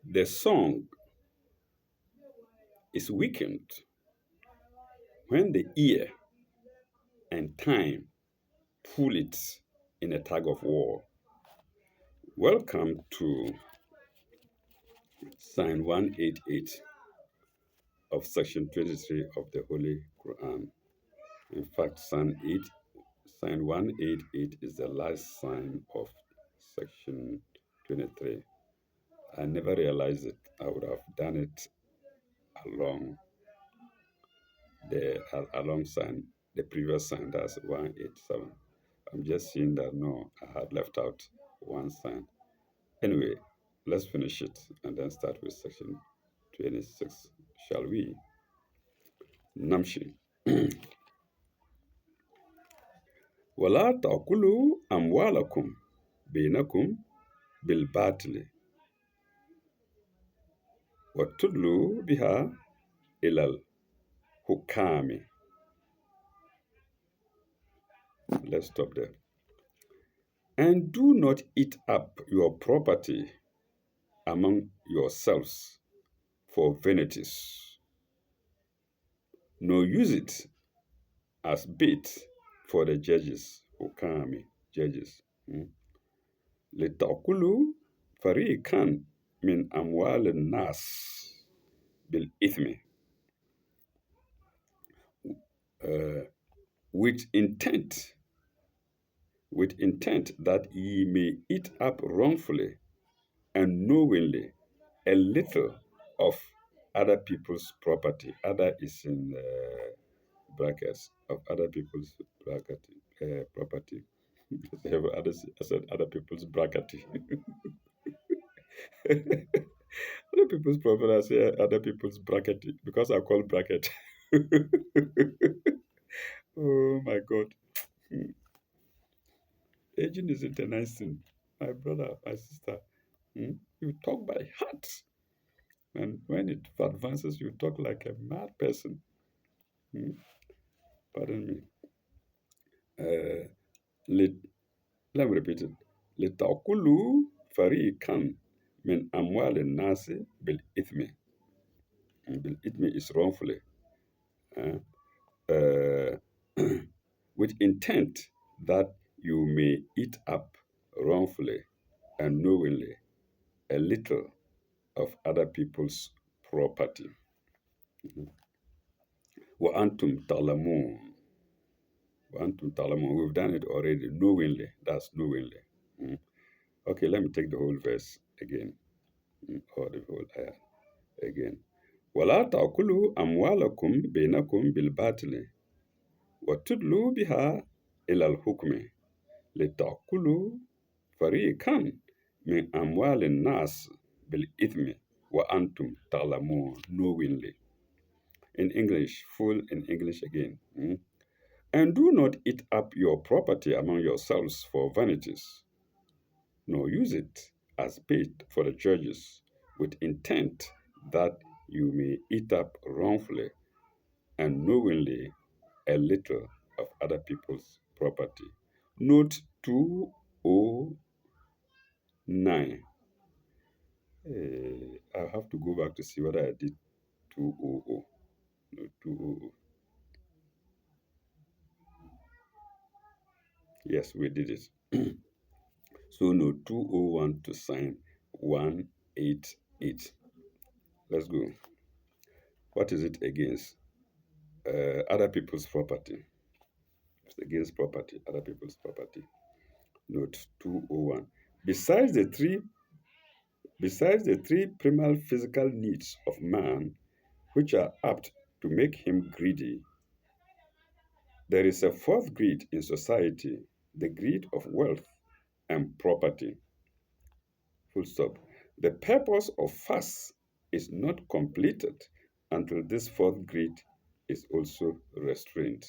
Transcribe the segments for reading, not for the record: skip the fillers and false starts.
The song is weakened when the ear and time pull it in a tug of war. Welcome to Sign 188 of Section 23 of the Holy Quran. In fact, Sign 188 is the last sign of Section 23. I never realized it. I would have done it along along sign, the previous sign, that's 187. I'm just seeing that no, I had left out one sign. Anyway, let's finish it and then start with section 26. Shall we? Namshi. ولا تأكلوا أموالكم بينكم بالباطل وتدلوا بها إلى الحكام. Let's stop there. And do not eat up your property among yourselves for vanities, nor use it as bait for the judges, hukami, judges. لتأكلوا فريقا من أموال الناس بالإثم uh, with intent that ye may eat up wrongfully and knowingly a little of other people's property. Other is in brackets of other people's property. I said other people's bracket. Other people's property, I say other people's bracket because I call bracket. Oh my God. Aging isn't a nice thing. My brother, my sister, you talk by heart. And when it advances, you talk like a mad person. Pardon me. Uh, let, let me repeat it. لتأكلوا فريقا من أموال الناس بالإثم. بالإثم is wrongfully. Uh, with intent that you may eat up wrongfully and knowingly a little of other people's property. وأنتم تعلمون. وأنتم تعلمون. We've done it already. Knowingly. That's knowingly. Okay, let me take the whole verse again. Or the whole ayah again. ولا تأكلوا أموالكم بينكم بالباطل وتدلوا بها إلى الحكم لتأكلوا فريقا من أموال الناس بالإثم وأنتم تعلمون knowingly. In English, full in English again. And do not eat up your property among yourselves for vanities, nor use it as bait for the judges, with intent that you may eat up wrongfully and knowingly a little of other people's property. Note 209. I'll have to go back to see whether I did 200. No, 200. Yes, we did it. So no 201 to sign 188. Let's go. What is it against? Other people's property. It's against property, other people's property. Note 201. Besides the three primal physical needs of man, which are apt to make him greedy, there is a fourth greed in society, the greed of wealth and property. Full stop. The purpose of fast is not completed until this fourth greed is also restrained.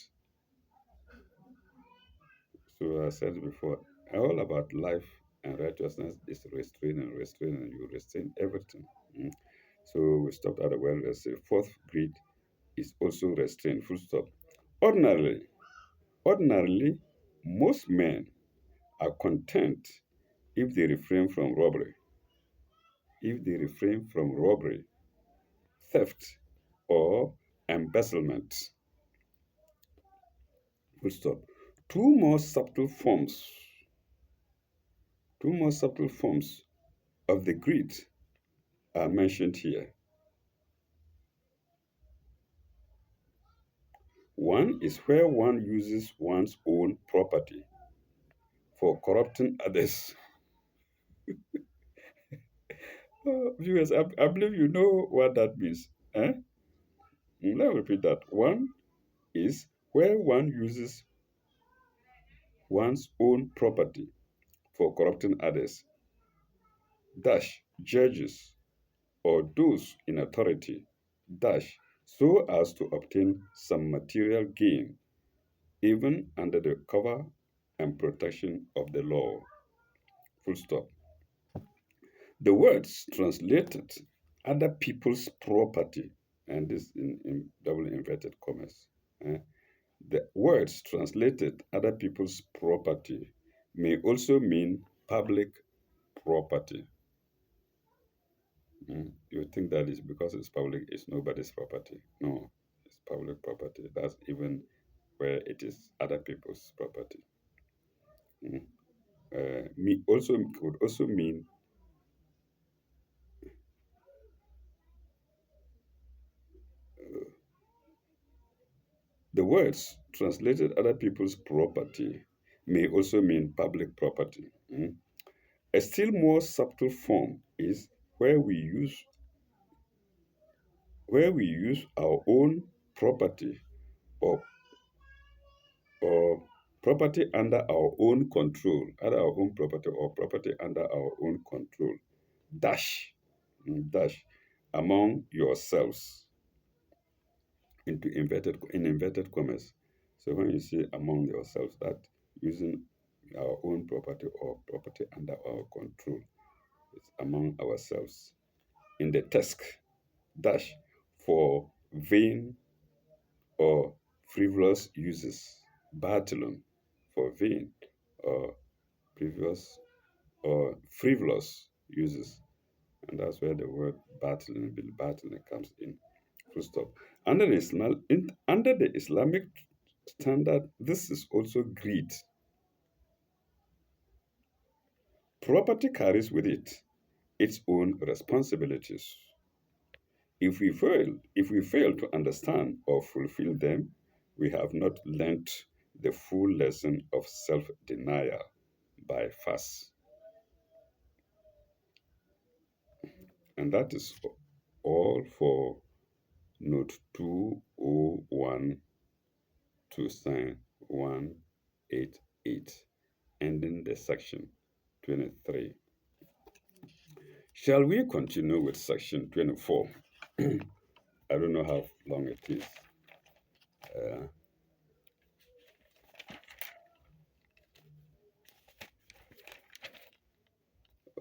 So I said before, all about life and righteousness is restrain and restrain, and you restrain everything. So we stopped at the word and say fourth greed is also restrained. Full stop. Ordinarily, ordinarily, most men are content if they refrain from robbery, if they refrain from robbery, theft, or embezzlement. Full stop. Two more subtle forms, two more subtle forms of the greed are mentioned here. One is where one uses one's own property for corrupting others. Viewers, I believe you know what that means. Eh? Let me repeat that. One is where one uses one's own property for corrupting others. Dash judges or those in authority. Dash so as to obtain some material gain, even under the cover and protection of the law. Full stop. The words translated other people's property, and this in double inverted commas. eh, The words translated other people's property may also mean public property. You think that is because it's public, it's nobody's property. No, it's public property. That's even where it is other people's property. Mm. Me also could also mean the words translated other people's property may also mean public property. A still more subtle form is where we use our own property or or property under our own control, under our own property or property under our own control. Dash, dash among yourselves into inverted commas. So when you say among yourselves, that using our own property or property under our control, it's among ourselves. In the text, dash for vain or frivolous uses. Bartolom for vain or previous or frivolous uses. And that's where the word battling comes in. Full stop. Under the Islamic standard, this is also greed. Property carries with it its own responsibilities. If we fail to understand or fulfill them, we have not learnt the full lesson of self-denial by fast. And that is all for note 201 to sign 188, ending the section 23. Shall we continue with section 24? I don't know how long it is. Uh,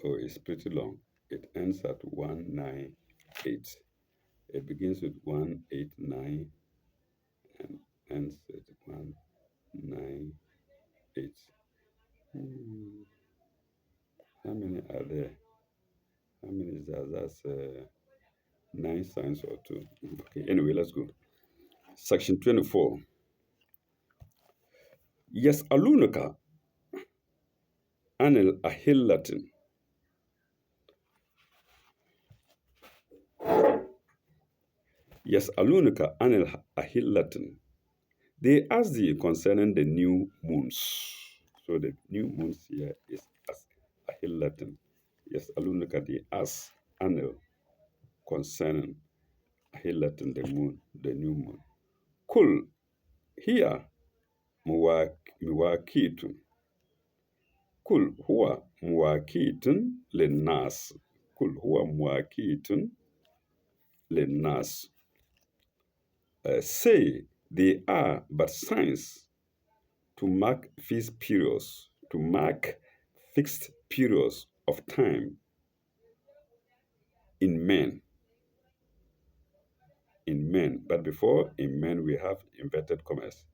oh, it's pretty long. It ends at 198. It begins with 189 and ends at 198. Hmm. How many are there? How many is that? That's 9 signs or two. Okay, anyway, let's go. Section 24. Yes, alunuka anil ahillatin. Yes, alunuka anil ahillatin. They asked thee concerning the new moons. So the new moons here is as ahillatin. Yes, alunuka, they asked anil concerning ahillatin, the new moon. Kul here muwakitun. Kul huwa muwakitun linnas. Kul huwa muwakitun linnas. Say they are but signs to mark fixed periods of time in men. In men, but before in men we have inverted commas.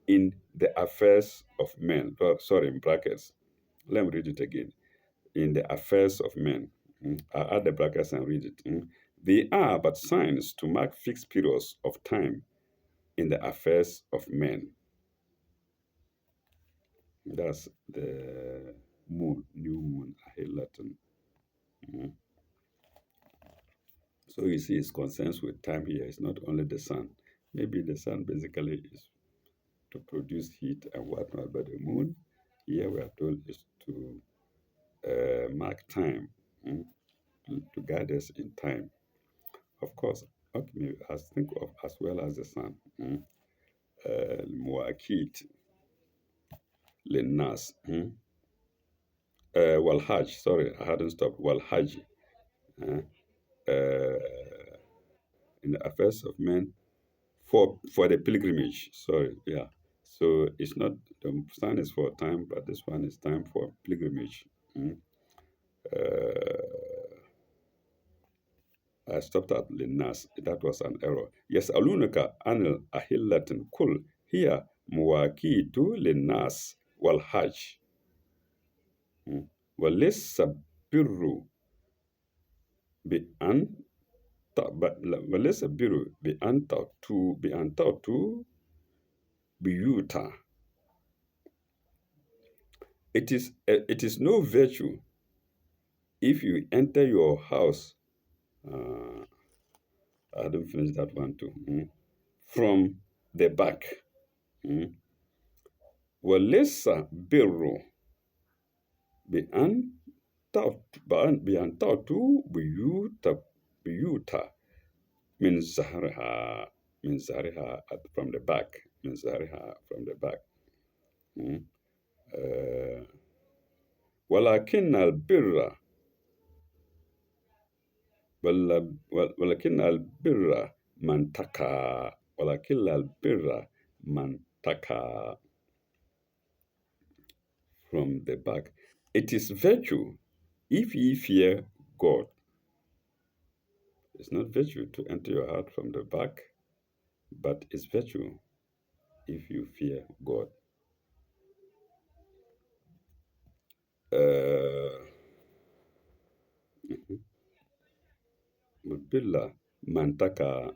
In the affairs of men. Oh, sorry, in brackets. Let me read it again. In the affairs of men. I'll add the brackets and read it. They are but signs to mark fixed periods of time in the affairs of men. That's the moon, new moon, Latin. Mm. So you see, it's concerns with time here. It's not only the sun. Maybe the sun basically is to produce heat and whatnot, but the moon here we are told is to mark time, mm, to guide us in time. Of course, okay, I think of as well as the sun. Muakit, Linnas, Walhaj, sorry, I hadn't stopped. Walhaj, uh, in the affairs of men for the pilgrimage. Sorry, yeah. So it's not the sun is for time, but this one is time for pilgrimage. Mm. I stopped at Linnas. That was an error. Yes, alunuka anil ahillatin kul here muwakitu linnas wal hajj. وليس البر بأن وليس البر بأن تأتوا بيوتا. It is no virtue if you enter your house. Uh, I didn't finish that one too. From the back. وليس بر بأن بأن تأتوا بيوتا من زهرها from the back. من زهرها from the back. ولكن البر ولكن البر من تقى ولكن البر من تقى from the back. It is virtue if ye fear God. It's not virtue to enter your heart from the back, but it's virtue if you fear God. Billah mantaka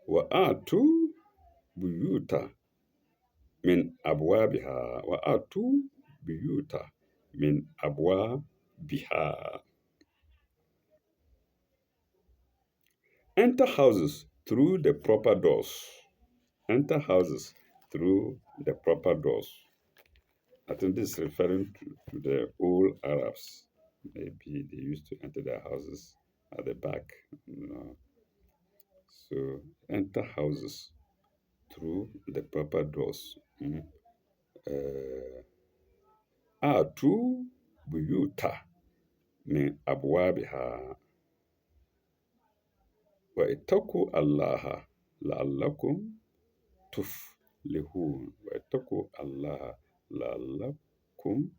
wa'atu buyuta min abwabiha wa'atu buyuta min abwabiha. Enter houses through the proper doors. Enter houses through the proper doors. I think this is referring to the old Arabs. Maybe they used to enter their houses at the back. So enter houses through the proper doors. Atu buyuta min abwabiha wa ittaku allaha la'allakum tuflihun. Wa ittaku allaha la'allakum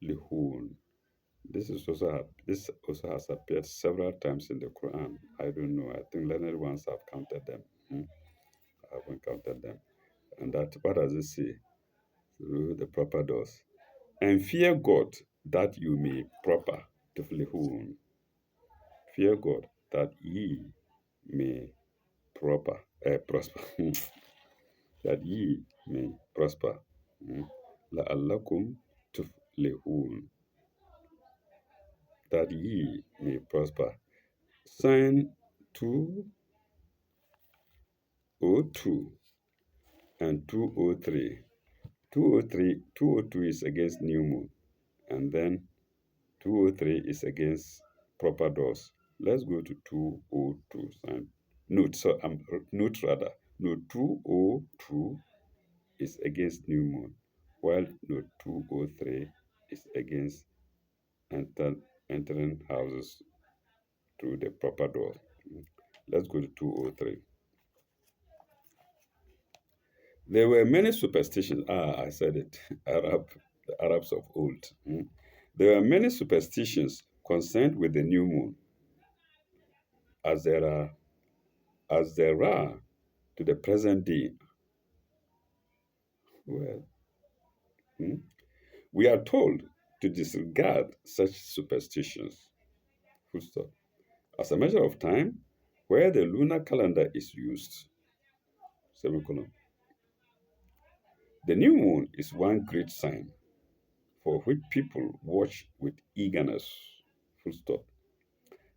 tuflihun. This also has appeared several times in the Quran. I don't know. I think learned ones have counted them. I haven't counted them. And that, what does it say? Through the proper doors. And fear God that you may proper tuflihun. Fear God that ye may prosper. That ye may prosper. La'allakum tuflihun. That ye may prosper. Sign 202 and 203. 202 is against new moon, and then 203 is against proper doors. Let's go to 202. Sign note. So note rather. Note 202 is against new moon, while note 203 is against entering houses through the proper door. Let's go to 203. There were many superstitions. I said it. The Arabs of old. There were many superstitions concerned with the new moon, as there are to the present day. Well, Hmm? We are told to disregard such superstitions. Full stop. As a measure of time, where the lunar calendar is used. Semicolon. The new moon is one great sign for which people watch with eagerness. Full stop.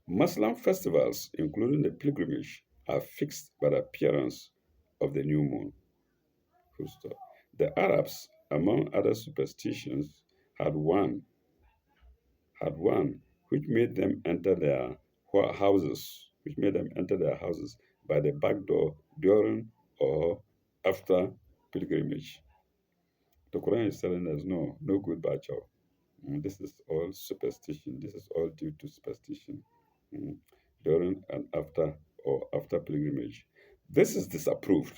Muslim festivals, including the pilgrimage, are fixed by the appearance of the new moon. Full stop. The Arabs, among other superstitions, had one had one which made them enter their houses by the back door during or after pilgrimage. The Quran is telling us no, no good bacho. This is all superstition. This is all due to superstition. Mm, During and after pilgrimage. This is disapproved,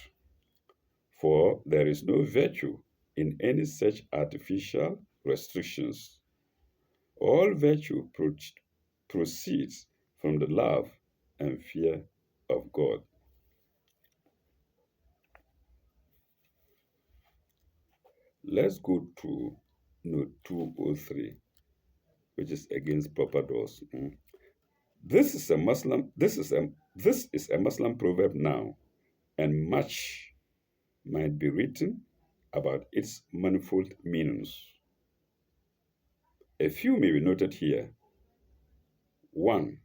for there is no virtue in any such artificial restrictions. All virtue proceeds from the love and fear of God. Let's go to note 203, which is against proper doors. This is a Muslim proverb now, and much might be written about its manifold meanings. A few may be noted here. One,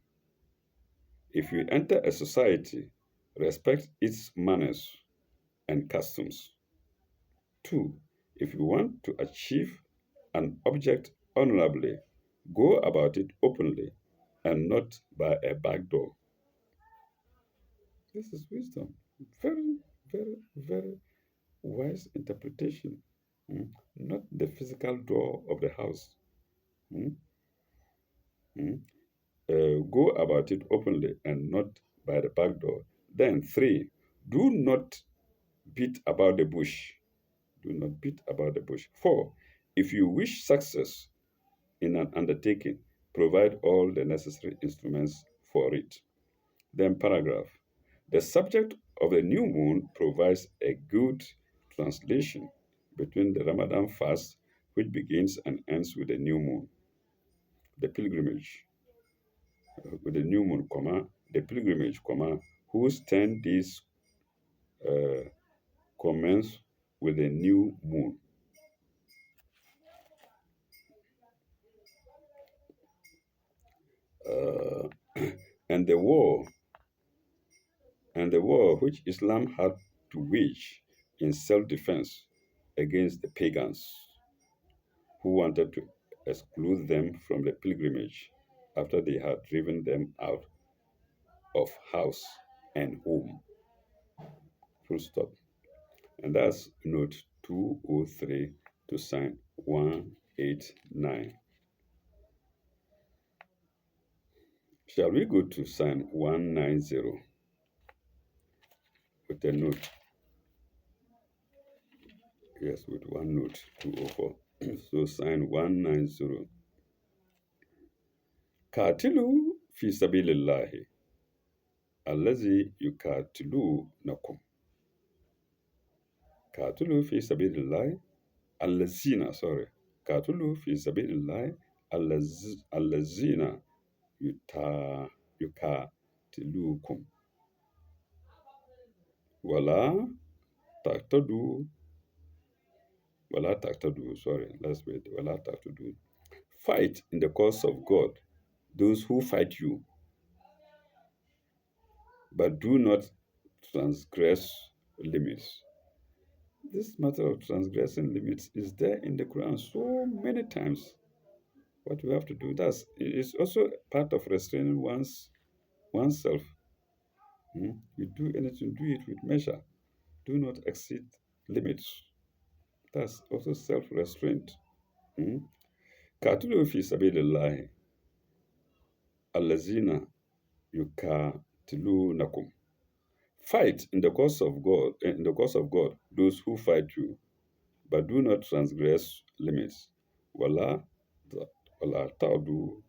if you enter a society, respect its manners and customs. Two, if you want to achieve an object honorably, go about it openly and not by a back door. This is wisdom. Very, very, very wise interpretation. Not the physical door of the house. Mm, mm. Go about it openly and not by the back door. Then, three, do not beat about the bush. Do not beat about the bush. Four, if you wish success in an undertaking, provide all the necessary instruments for it. Then, paragraph. The subject of the new moon provides a good translation between the Ramadan fast, which begins and ends with the new moon, the pilgrimage, with the new moon, comma, the pilgrimage, comma, whose 10 days uh, commence with the new moon. Uh, and the war which Islam had to wage in self-defense against the pagans who wanted to exclude them from the pilgrimage after they had driven them out of house and home. Full stop. And that's note 203 to sign 189. Shall we go to sign 190 with a note? Yes, with one note 204. So sign 190. Katilu fi sabilillahi allazi yukatilunakum. Katilu fi sabilillahi allazina, sorry. Katilu fi sabilillahi allazina yukatilukum. Wala taktadu, sorry, let's wait. Wala taktadu. Fight in the cause of God those who fight you, but do not transgress limits. This matter of transgressing limits is there in the Quran so many times. What we have to do, that's it is also part of restraining oneself. You do anything, do it with measure. Do not exceed limits. That's also self-restraint. Katulu fi sabilillahi allazina yukatilunakum. Fight in the cause of God, those who fight you, but do not transgress limits. Wala, wala ta'du,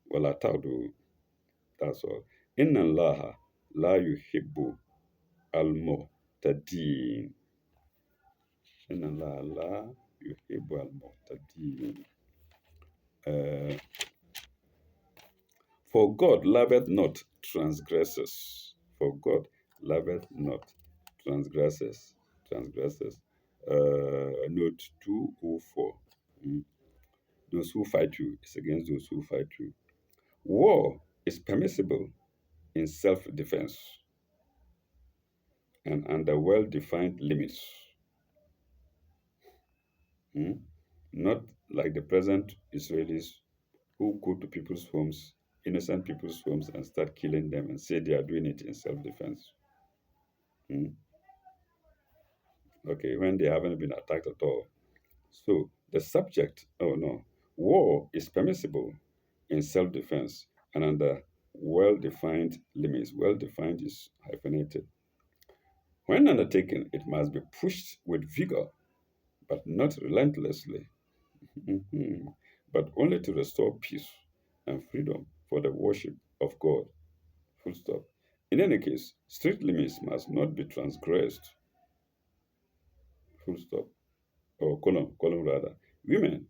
wala ta'du. That's all. Inna Allah la yuhibbu al mu'tadin. Inna Allah la يحب المعتدين. Uh, for God loveth not transgressors. For God loveth not transgressors. Transgressors. Note 204. Mm. Those who fight you is against those who fight you. War is permissible in self defense and under well defined limits. Mm. Not like the present Israelis who go to people's homes, innocent people's homes, and start killing them and say they are doing it in self defense. Mm. Okay, when they haven't been attacked at all. So the subject, oh no, war is permissible in self defense and under well defined limits. Well defined is hyphenated. When undertaken, it must be pushed with vigor, but not relentlessly. Mhm. But only to restore peace and freedom for the worship of God. Full stop. In any case, strict limits must not be transgressed. Full stop. Or column rather. Women,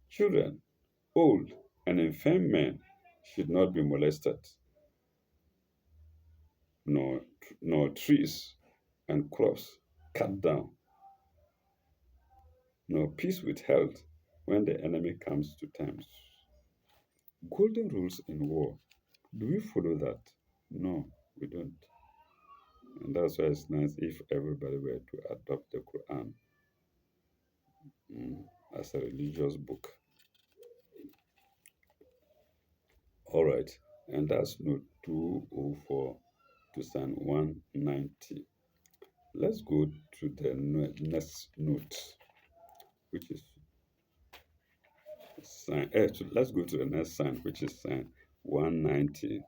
children, old, and infirm men should not be molested, nor, nor trees and crops cut down, nor peace withheld when the enemy comes to terms. Golden rules in war. Do we follow that? No, we don't. And that's why it's nice if everybody were to adopt the Quran mm, as a religious book. All right, and that's note 204 to Psalm 190. Let's go to the next note, which is sign. Let's go to the next sign, which is sign 190.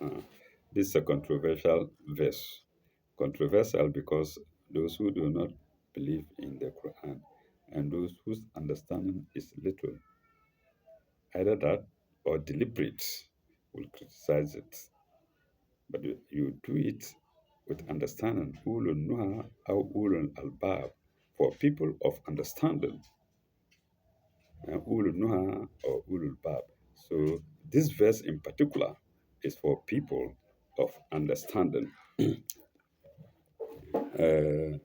Uh, this is a controversial verse. Controversial because those who do not believe in the Quran and those whose understanding is little, either that or deliberate, will criticize it. But you do it with understanding. Ulul Nuha or Ulul Albab, for people of understanding. Ulul Nuha or Ulul Bab. So this verse in particular is for people of understanding. Uh,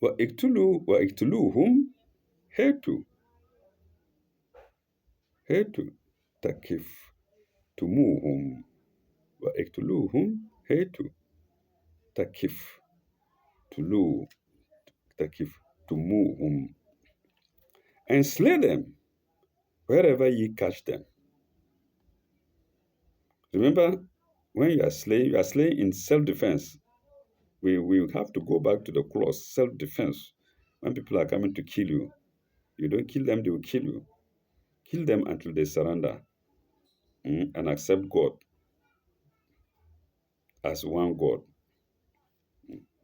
وَإِقْتُلُوهُمْ هَيْتُ هَيْتُ تَكِفْتُمُوهُمْ وَإِقْتُلُوهُمْ هَيْتُ تَكِفْتُلُوا تَكِفْتُمُوهُمْ and slay them wherever ye catch them. Remember, when you are slaying in self-defense. We have to go back to the clause self-defense. When people are coming to kill you, you don't kill them, they will kill you. Kill them until they surrender and accept God as one God.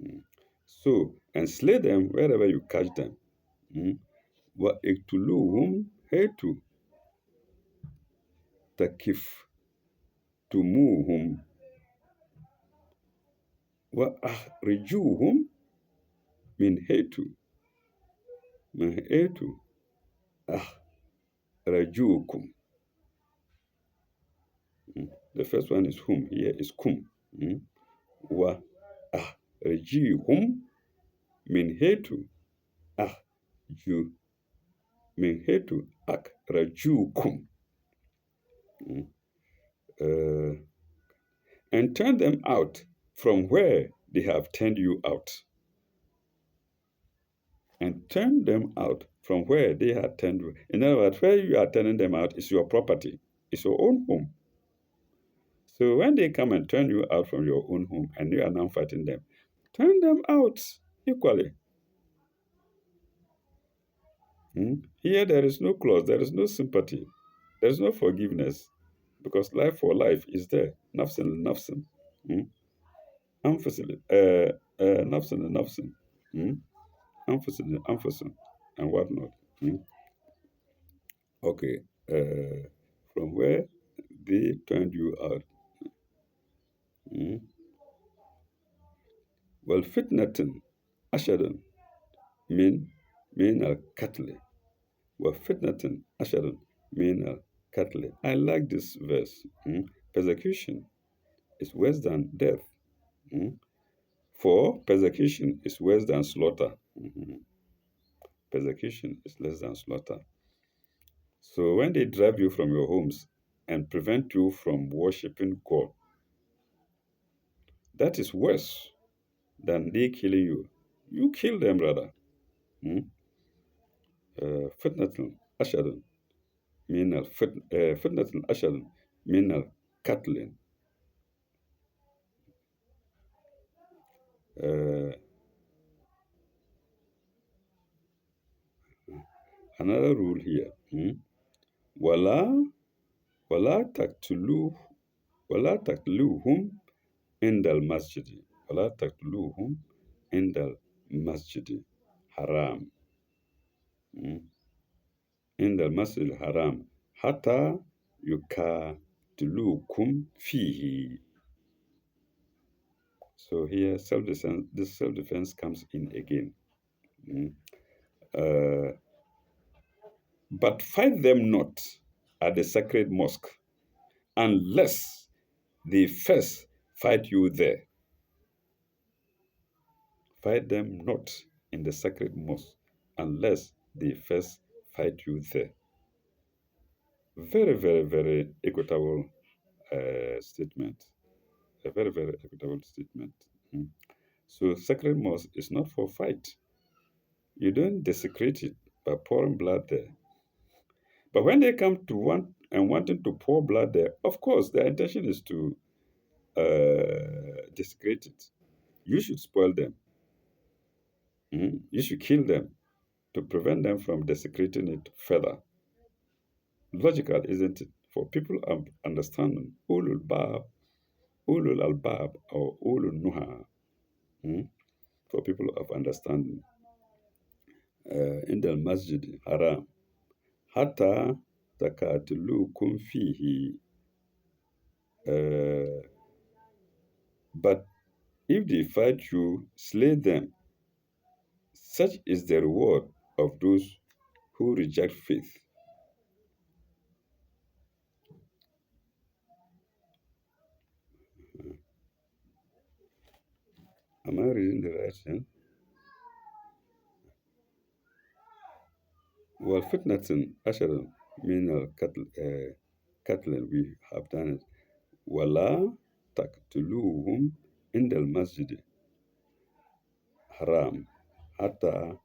Mm. So, and slay them wherever you catch them. Mm. وَإِقْتُلُوهُمْ حَيْثُ ثَقِفْتُمُوهُمْ وَأَخْرِجُوهُمْ مِنْ حَيْثُ أَخْرَجُوكُمْ. The first one is whom. Here is kum. Mm. وَأَخْرِجِيهُمْ مِنْ حَيْثُ أَخْرَجُوا مِنْ حَيْثُ أَخْرَجُوكُمْ. Mm. Uh, and turn them out from where they have turned you out. And turn them out from where they have turned you. In other words, where you are turning them out is your property, it's your own home. So when they come and turn you out from your own home and you are now fighting them, turn them out equally. Here there is no clause, there is no sympathy, there is no forgiveness, because life for life is there. Nafsin nafsin. Anfusin, nafsin nafsin. Anfusin anfusin, and whatnot. Okay. From where they turned you out. Mm. والفتنة أشد من القتل. وفتنة أشد من القتل. I like this verse. Mm. Persecution is worse than death. Mm. For persecution is worse than slaughter. Mhm. Persecution is less than slaughter. So when they drive you from your homes and prevent you from worshiping God, that is worse than they killing you. You kill them rather. Hmm? فتنة أشد من فتنة أشد من القتل. Uh, Another rule here. ولا ولا تقتلوه ولا تقتلوهم عند المسجد ولا تقتلوهم عند المسجد حرام. Hmm? عند المسجد الحرام حتى يقاتلوكم فيه. So here, self-defense. This self-defense comes in again. Mm. Uh, but fight them not at the sacred mosque unless they first fight you there. Fight them not in the sacred mosque unless they first fight you there. Very, very, very equitable statement. A very, very equitable statement. Mm. So sacred mosque is not for fight. You don't desecrate it by pouring blood there. But when they come to wanting to pour blood there, of course, their intention is to desecrate it. You should spoil them. You should kill them to prevent them from desecrating it further. Logical, isn't it? For people of understanding, ulul albab, or ulul nuha, for people of understanding, in the masjid haram, hatta takatilukum fihi. But if they fight you, slay them. Such is the reward of those who reject faith. Am I reading the right thing? Well, fitnatin ashara min al katl, we have done it. Wala taqtuluhum in the masjid haram hatta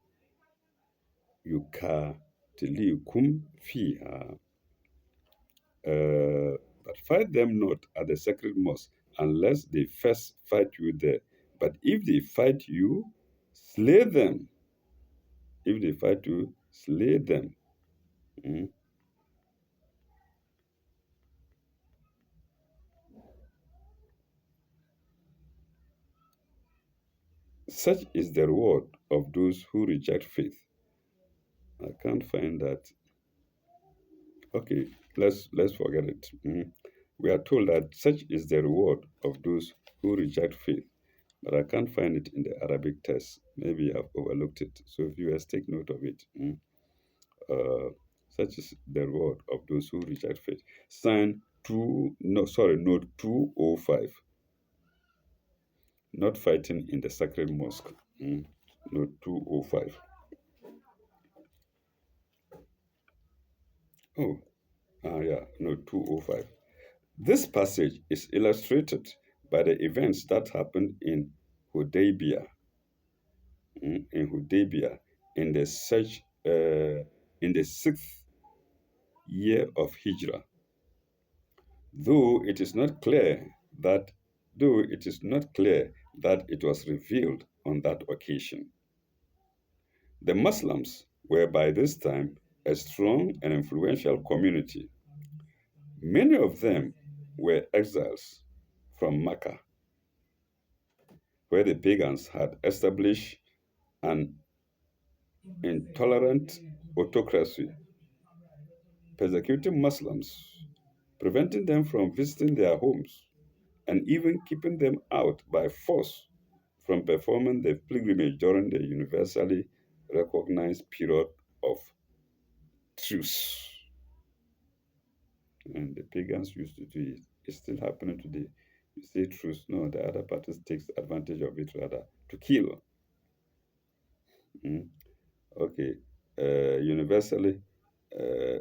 yukatilikum fiha. But fight them not at the sacred mosque unless they first fight you there. But if they fight you, slay them. If they fight you, slay them. Mm. Such is the reward of those who reject faith. I can't find that. Okay, let's forget it. We are told that such is the reward of those who reject faith, but I can't find it in the Arabic text. Maybe I've overlooked it. So viewers, take note of it. Uh, Such is the reward of those who reject faith. Sign two, no, sorry, note 205. Not fighting in the sacred mosque. Note 205. Oh, yeah, note 205. This passage is illustrated by the events that happened in Hudaybiyah, in Hudaybiyah, in the search, in the 6th year of Hijrah. Though it is not clear that it was revealed on that occasion. The Muslims were by this time a strong and influential community. Many of them were exiles from Mecca, where the pagans had established an intolerant autocracy, persecuting Muslims, preventing them from visiting their homes. and even keeping them out by force from performing the pilgrimage during the universally recognized period of truce. And the pagans used to do it. It's still happening today. You say truce, no, the other party takes advantage of it rather to kill. Mm. Okay. Universally, uh,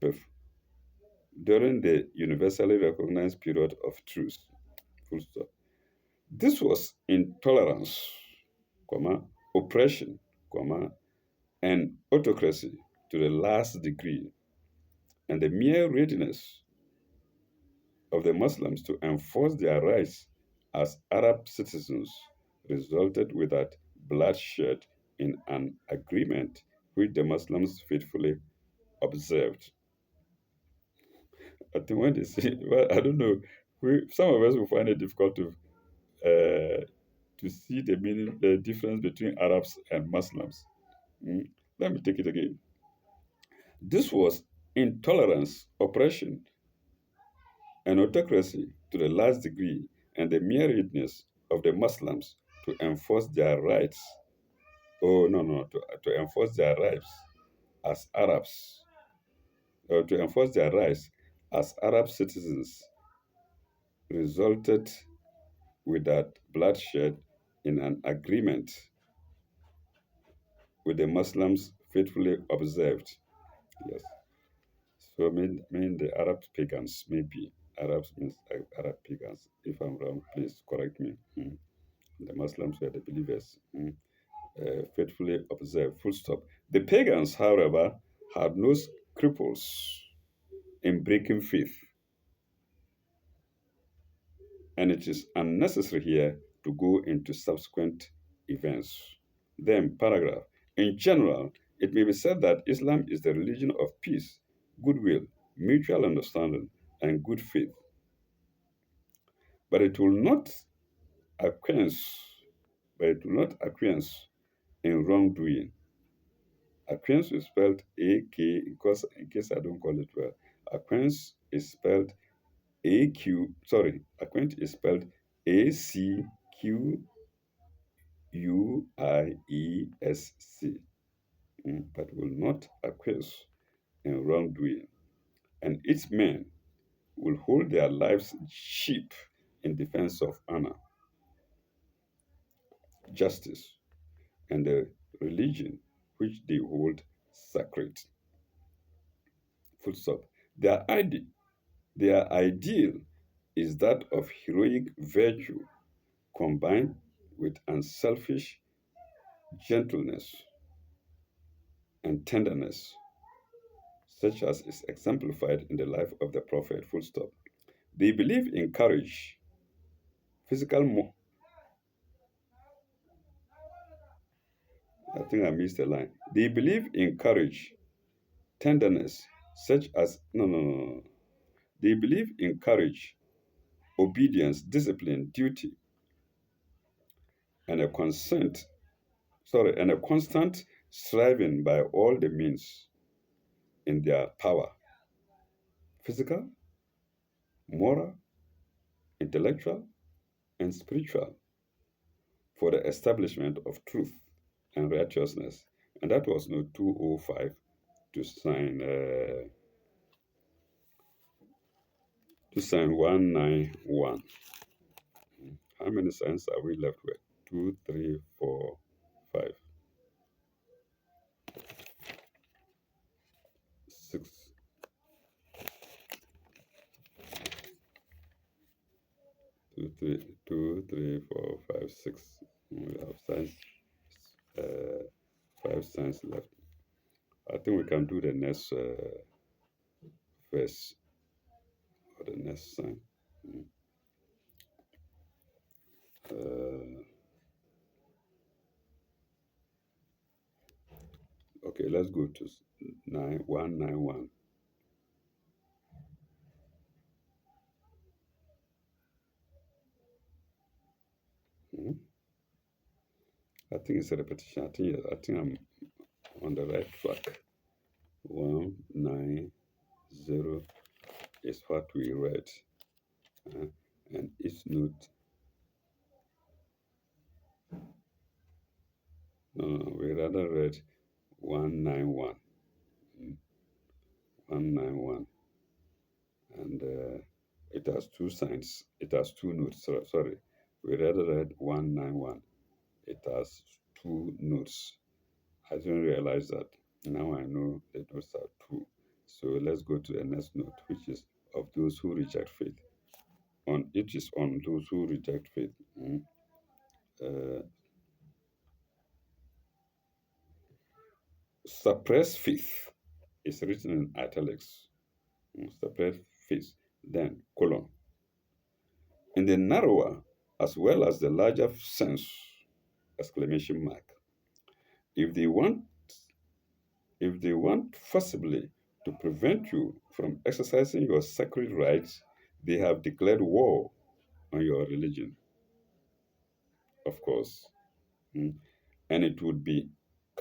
perf- during the universally recognized period of truce, full stop. This was intolerance, comma, oppression, comma, and autocracy to the last degree, and the mere readiness of the Muslims to enforce their rights as Arab citizens resulted without bloodshed in an agreement which the Muslims faithfully observed. I think when they say, well, I don't know, some of us will find it difficult to see the meaning, the difference between Arabs and Muslims. Mm. Let me take it again. This was intolerance, oppression, and autocracy to the last degree, and the mere readiness of the Muslims to enforce their rights. Oh, no, no, to enforce their rights as Arabs, or to enforce their rights as Arab citizens resulted without bloodshed in an agreement with the Muslims faithfully observed. Yes. So mean the Arab pagans, maybe. Arabs means Arab pagans. If I'm wrong, please correct me. Mm. The Muslims were the believers. Mm. Faithfully observed. Full stop. The pagans, however, had no scruples in breaking faith, and it is unnecessary here to go into subsequent events. Then, paragraph. In general, it may be said that Islam is the religion of peace, goodwill, mutual understanding, and good faith. But it will not acquiesce, acquiesce in wrongdoing. Acquiesce is spelled A-K, because in case I don't call it well. Acquiesce is spelled A-Q, sorry, acquaint is spelled A-C-Q-U-I-E-S-C, but will not acquiesce in wrongdoing. And its men will hold their lives cheap in defense of honor, justice, and the religion which they hold sacred. Full stop. Their ideal is that of heroic virtue combined with unselfish gentleness and tenderness, such as is exemplified in the life of the Prophet. Full stop. They believe in courage, physical. I think I missed a line. They believe in courage, tenderness, such as no. They believe in courage, obedience, discipline, duty, and a constant striving by all the means in their power, physical, moral, intellectual, and spiritual, for the establishment of truth and righteousness. And that was no 205 to sign 191. How many signs are we left with? Two, three, four, five, six. Two, three, four, five, six. We have signs, uh, five signs left. I think we can do the next verse or the next sign. Mm. Uh, okay, let's go to 9191. Mm. I think it's a repetition. I think I'm on the right track. 190 is what we read. and each note. No, we rather read 191. mm, 191. And it has two signs. It has two notes. Sorry. We rather read 191. It has two notes. I didn't realize that. Now I know the notes are two. So let's go to the next note, which is of those who reject faith. On it is on those who reject faith. Uh, Suppress faith is written in italics. Suppress faith. Then colon. In the narrower as well as the larger sense, exclamation mark. If they want if they want forcibly to prevent you from exercising your sacred rights, they have declared war on your religion, of course. Mm. And it would be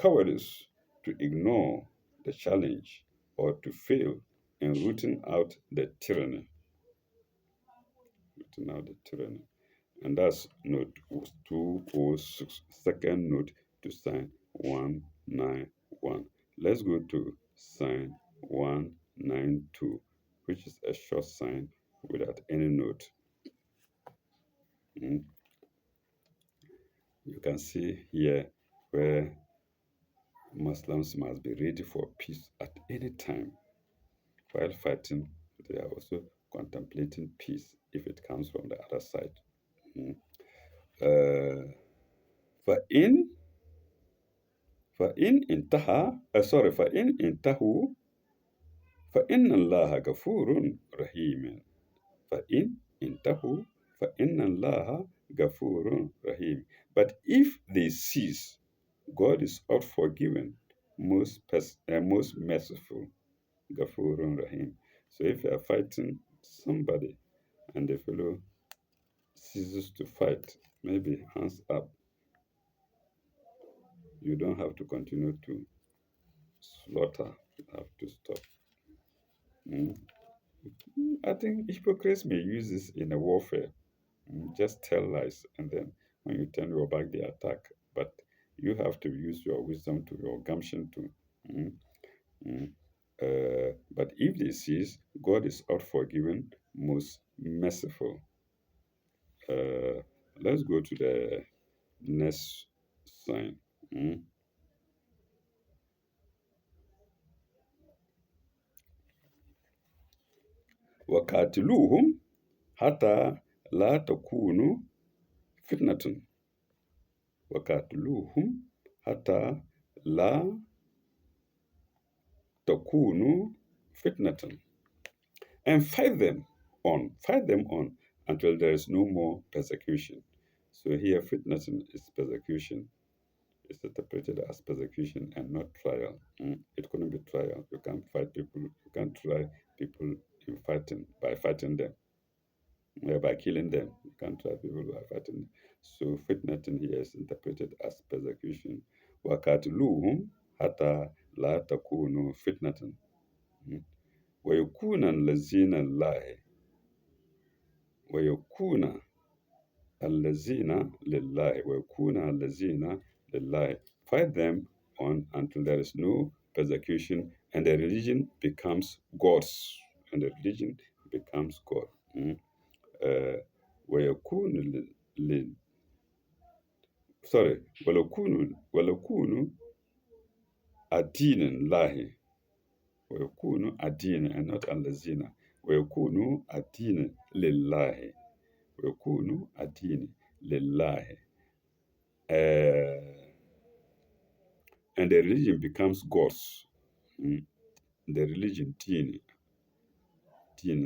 cowardice to ignore the challenge or to fail in rooting out the tyranny. Rooting out the tyranny. And that's note 206, second note to sign 191. Let's go to sign 192, which is a short sign without any note. Mm. You can see here where Muslims must be ready for peace at any time. While fighting, they are also contemplating peace if it comes from the other side. Mm. Uh, فإن فإن انتهى فإن انتهوا فإن الله غفور رحيم. فإن انتهوا فإن الله غفور رحيم. But if they cease, God is out forgiving, most merciful, غفور Rahim. So if you are fighting somebody and the fellow ceases to fight, maybe hands up, you don't have to continue to slaughter, you have to stop. Mm. I think hypocrites may use this in a warfare. Just tell lies, and then when you turn your back, they attack. But you have to use your wisdom to your gumption to. Mm, mm. But if they cease, God is out forgiving, most merciful. Uh, let's go to the next sign. Mm. وقاتلوهم حتى لا تكون فتنة. وقاتلوهم حتى لا تكون فتنة. And fight them on until there is no more persecution. So here, fitnessing is persecution. It's interpreted as persecution and not trial. It couldn't be trial. You can't fight people. You can't try people in fighting by fighting them, by killing them. You can't try people by fighting them. So fitnessing here is interpreted as persecution. وَقَاتِلُوهُمْ حَتَّى لَا تَكُونُوا فِتْنَةً وَيَكُونَ الَّذِينَ اللَّهِ ويكون الذين لله ويكون الذين لله. Fight them on until there is no persecution and the religion becomes God's. And the religion becomes God. ويكون sorry ولكون الدين الله ويكون الدين and not الذين ويكون الدين لله ويكون الدين لله. And the religion becomes God's. The religion, deen,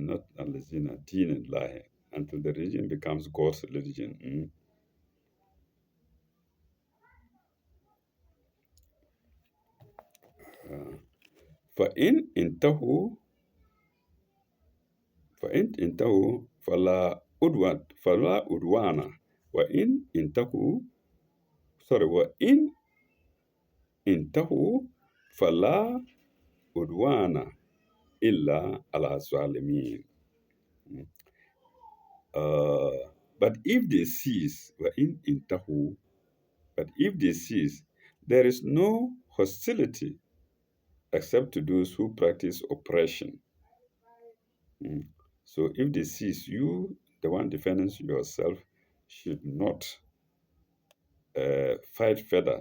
not alazina, deen lie, until the religion becomes God's religion. فإن انتهوا فإن انتهوا فلا عدوان وإن انتهوا وإن انتهوا فلا عدوان إلا على الظالمين. Uh, but if they cease, we're in intahu, but if they cease, there is no hostility except to those who practice oppression. Mm. So if they cease, you, the one defending yourself, should not fight further,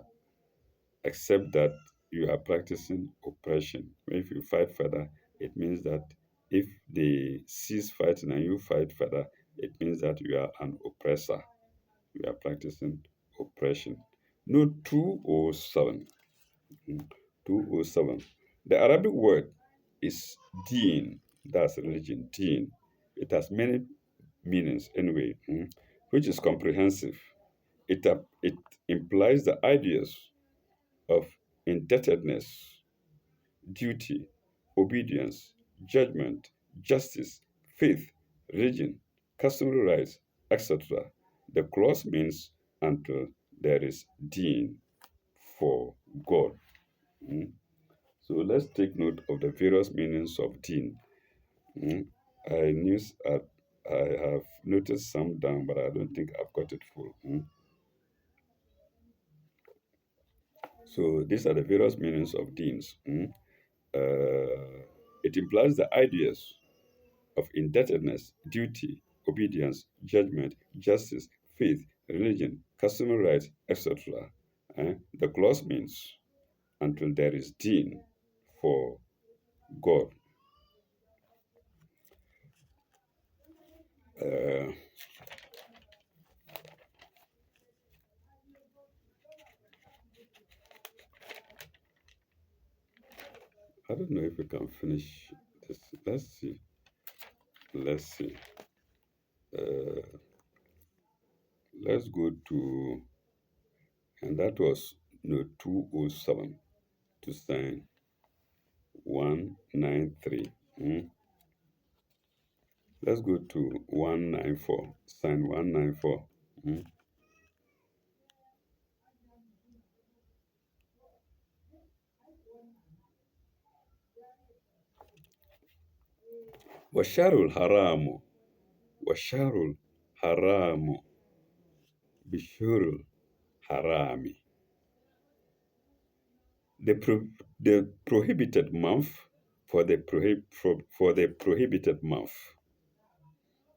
except that you are practicing oppression. If you fight further, it means that if they cease fighting and you fight further, it means that you are an oppressor. You are practicing oppression. Note 207. Mm, 207. The Arabic word is deen. That's religion, deen. It has many meanings anyway, which is comprehensive. It implies the ideas of indebtedness, duty, obedience, judgment, justice, faith, religion, customary rights, etc. The clause means until there is deen for God. Mm. So let's take note of the various meanings of deen. Mm. I knew I have noticed some down, but I don't think I've got it full. So these are the various meanings of deens. It implies the ideas of indebtedness, duty, obedience, judgment, justice, faith, religion, customary rights, etc. The clause means until there is deen for God. Uh, I don't know if we can finish this. Let's see. Let's see. Uh, let's go to, and that was no 207 to sign 193. Let's go to 194, sign 194. Washarul haramu, washarul haramu, bishurul harami. The, the prohibited month for the, for the prohibited month.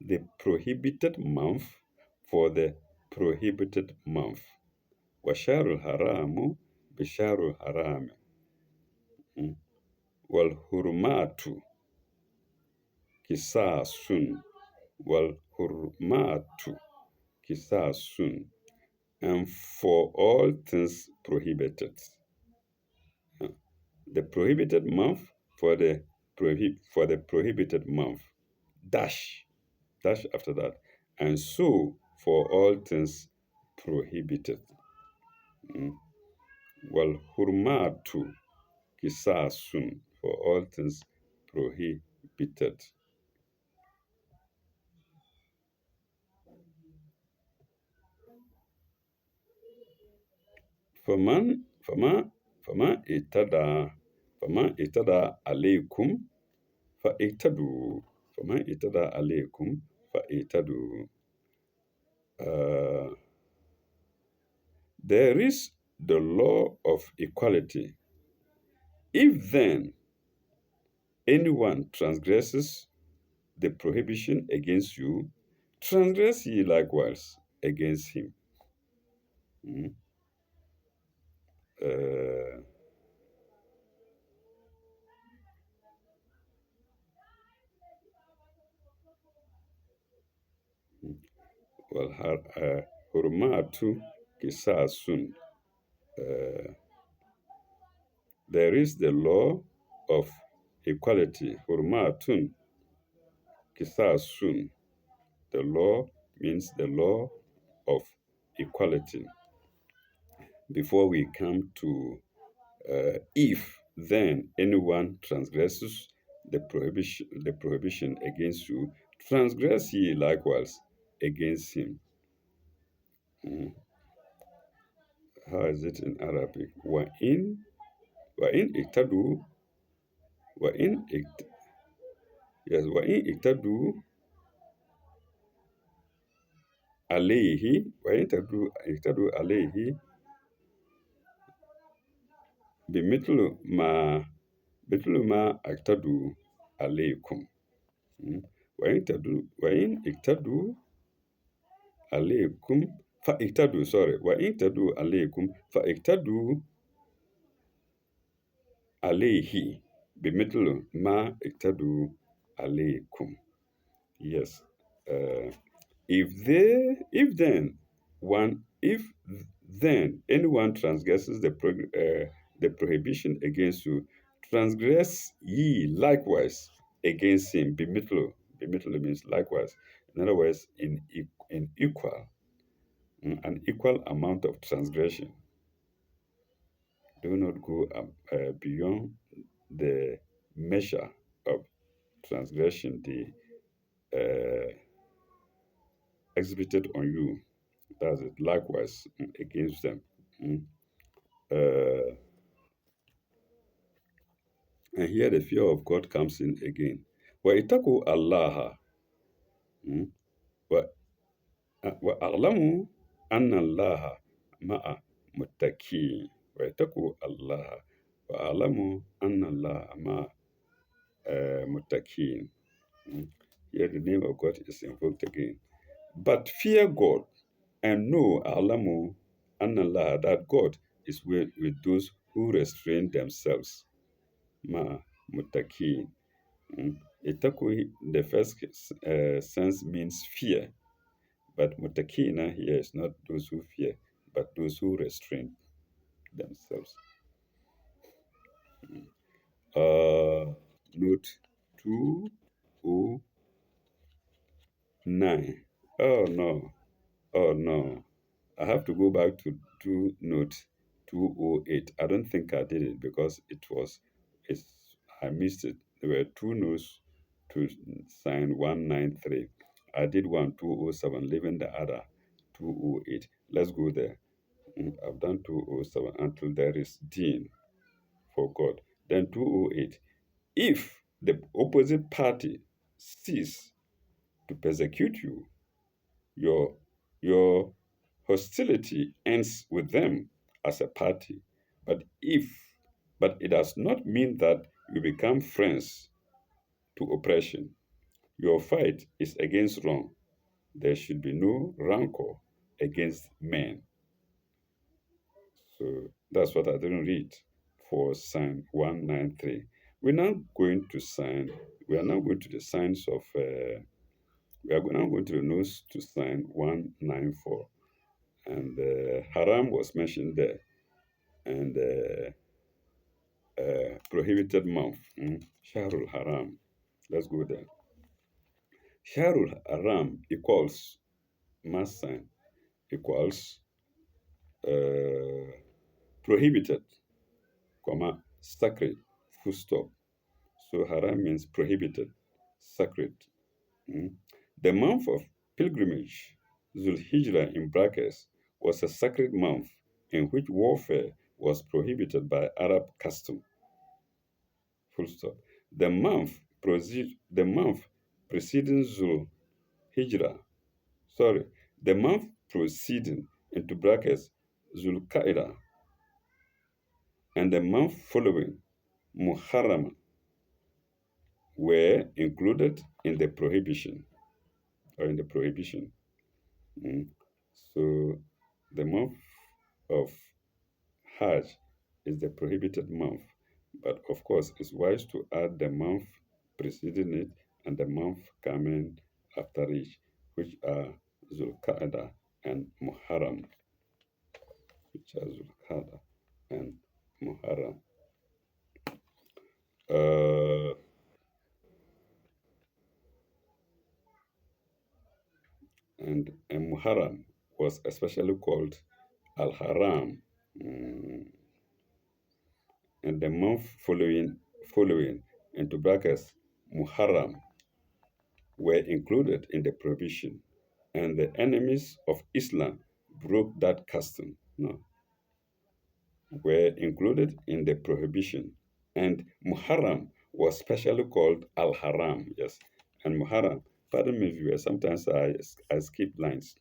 The prohibited month for the prohibited month. Washarul haramu, bisharul harami. Wal hurmatu kisasun. Wal hurmatu kisasun. And for all things prohibited. The prohibited month for the for the prohibited month. Dash. Dash after that. And so for all things prohibited. Wal hurmatu kisasun, for all things prohibited. فمن فما اعتدى فما اعتدى عليكم فاعتدوا فما اعتدى عليكم فاعتدوا. Uh, there is the law of equality. If then anyone transgresses the prohibition against you, transgress ye likewise against him. Mm. Uh, well, hurmatu kisasun. There is the law of equality. Hurmatun kisasun. The law means the law of equality. Before we come to if then anyone transgresses the prohibition against you, transgress ye likewise against him. Mm. How is it in Arabic? Wa in iktadu wa in ikt, yes, wa in iktadu عليه وإن اعتدوا عليه بمثل ما مثل ما اعتدوا عليكم. م? وإن اعتدوا عليكم فاعتدوا sorry وإن اعتدوا عليكم فاعتدوا عليه بمثل ما اعتدوا عليكم. Yes. Uh, if then anyone transgresses the prohibition against you, transgress ye likewise against him. Bimitlo means likewise. In other words, in equal, an equal amount of transgression. Do not go beyond the measure of transgression the exhibited on you. That's it. Likewise against them. Mm. Uh, and here the fear of God comes in again. وَإِتَّقُوا اللَّهَ وَأَعْلَمُوا أَنَّ اللَّهَ مَعَ مُتَّقِينَ. وَاتَّقُوا اللَّهَ وَأَعْلَمُوا أَنَّ اللَّهَ مَعَ مُتَّقِينَ. Here the name of God is invoked again. But fear God and know أَعْلَمُوا أَنَّ اللَّهَ, that God is with those who restrain themselves. Ma mutaki. Itaku, the first sense means fear, but mutakina here is not those who fear, but those who restrain themselves. Note 209. Oh no, oh no. I have to go back to note 208. I don't think I did it because it's I missed it. There were two notes to sign 193. I did one 207, leaving the other 208. Let's go there. I've done 207 until there is Dean for God. Then 208. If the opposite party cease to persecute you, your your hostility ends with them as a party. But but it does not mean that you become friends to oppression. Your fight is against wrong. There should be no rancor against men. So that's what I didn't read for sign 193. We're now going to sign, we are now going to the signs of, we are now going to the notes to sign 194. And haram was mentioned there, and prohibited month, Shahrul Haram. Let's go there. Shahrul Haram equals mass sign equals uh, prohibited, comma, sacred, full stop. So haram means prohibited, sacred. mm. The month of pilgrimage, Zulhijrah in brackets, was a sacred month in which warfare was prohibited by Arab custom. Full stop. The month preceding Zulhijrah, sorry, the month preceding into brackets Zulqa'dah and the month following Muharram were included in the prohibition or in the prohibition. Mm. So the month of Hajj is the prohibited month, but of course it's wise to add the month preceding it and the month coming after it, which are Zulqa'dah and Muharram, which are Zulqa'dah and Muharram. Uh, and Muharram was especially called Al-Haram, and the month following into brackets Muharram were included in the prohibition, and the enemies of Islam broke that custom. No, were included in the prohibition, and Muharram was specially called Al Haram. Yes, and Muharram Pardon me, viewers. Sometimes I skip lines.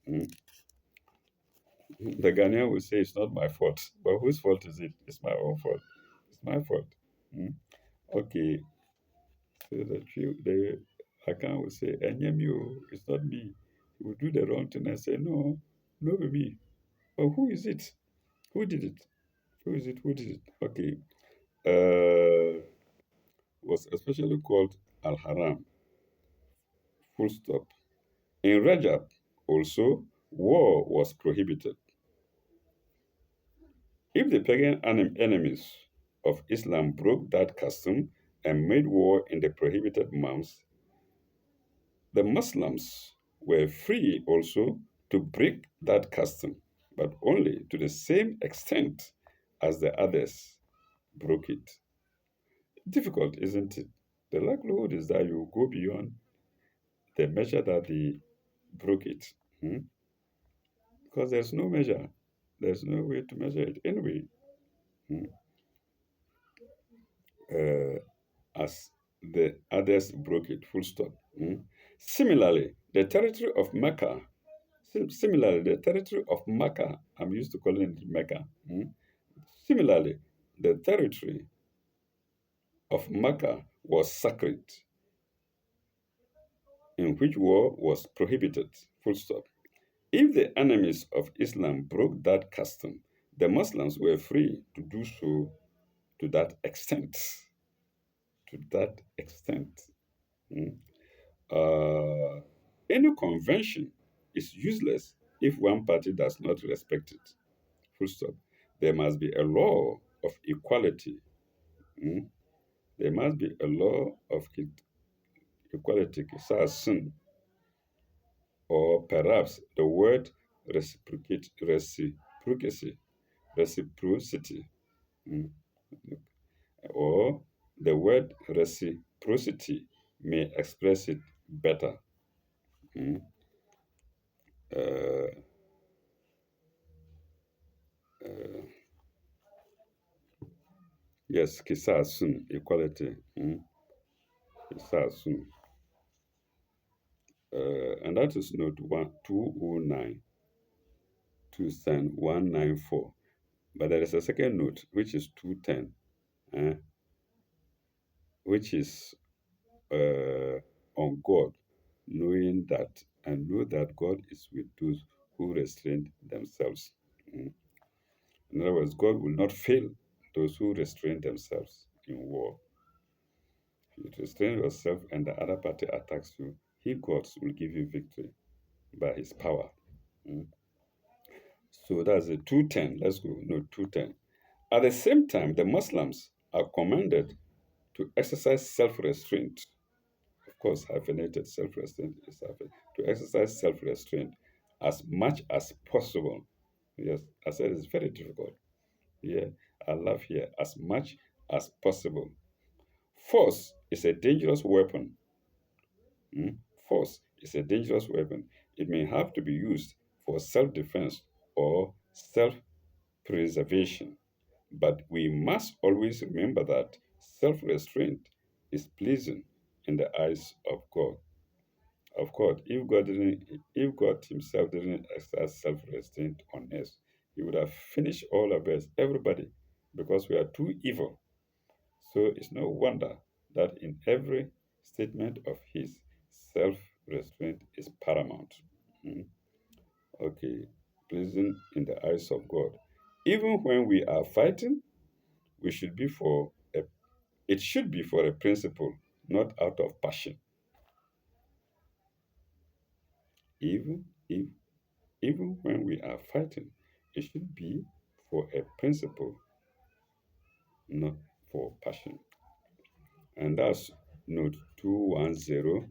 The Ghanaian will say it's not my fault, but whose fault is it? It's my own fault. It's my fault. Mm. Okay, so the account will say, Enyemio, it's not me. He will do the wrong thing and say, no, no be me. But who is it? Who did it? Who is it? Who did it? Okay. Was especially called Al Haram, full stop. In Rajab, also, war was prohibited. If the pagan enemies of Islam broke that custom and made war in the prohibited months, the Muslims were free also to break that custom, but only to the same extent as the others broke it. Difficult, isn't it? The likelihood is that you go beyond the measure that they broke it. Hmm? Because there's no measure. There's no way to measure it. Anyway, hmm, uh, as the others broke it, full stop. Hmm. Similarly, the territory of Mecca, I'm used to calling it Mecca. Hmm. Similarly, the territory of Mecca was sacred, in which war was prohibited, full stop. If the enemies of Islam broke that custom, the Muslims were free to do so to that extent. To that extent. Mm. Uh, any convention is useless if one party does not respect it. Full stop. There must be a law of equality. Mm. There must be a law of equality, or perhaps the word reciprocity, reciprocity, mm, or the word reciprocity may express it better. Mm. Uh, uh, yes, kisasun, equality. Kisasun. And that is note 209 to sign 194. But there is a second note, which is 210, which is on God, knowing that and know that God is with those who restrain themselves. Mm. In other words, God will not fail those who restrain themselves in war. If you restrain yourself and the other party attacks you, He, God, will give you victory by His power. Mm. So that's the 210. Let's go. No, 210. At the same time, the Muslims are commanded to exercise self restraint. Of course, hyphenated self restraint is to exercise self restraint as much as possible. Yes, I said it's very difficult. Yeah, I love here as much as possible. Force is a dangerous weapon. Mm? Force is a dangerous weapon. It may have to be used for self defense or self preservation. But we must always remember that self restraint is pleasing in the eyes of God. Of course, if God Himself didn't exercise self restraint on us, He would have finished all of us, everybody, because we are too evil. So it's no wonder that in every statement of His, self restraint is paramount. Mm. Okay, pleasing in the eyes of God. Even when we are fighting, we should be for a it should be for a principle, not out of passion. Even if even when we are fighting, it should be for a principle, not for passion. And that's note 210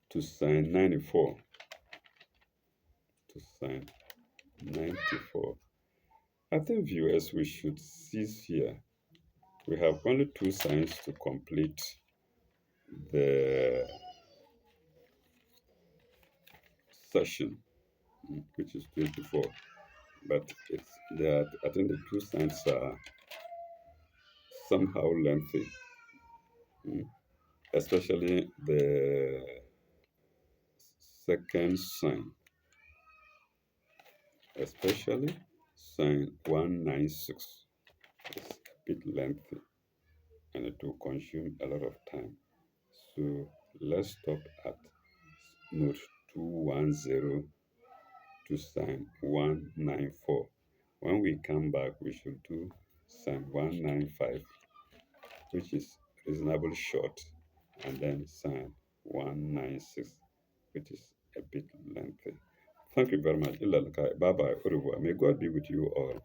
to sign 94. To sign 94. I think viewers, we should cease here. We have only two signs to complete the session, which is 24. But it's that I think the two signs are somehow lengthy, especially the second sign, especially sign 196, is a bit lengthy and it will consume a lot of time. So let's stop at note 210 to sign 194. When we come back, we should do sign 195, which is reasonably short, and then sign 196, which is a bit lengthy. Thank you very much. Bye bye. Au revoir. May God be with you all.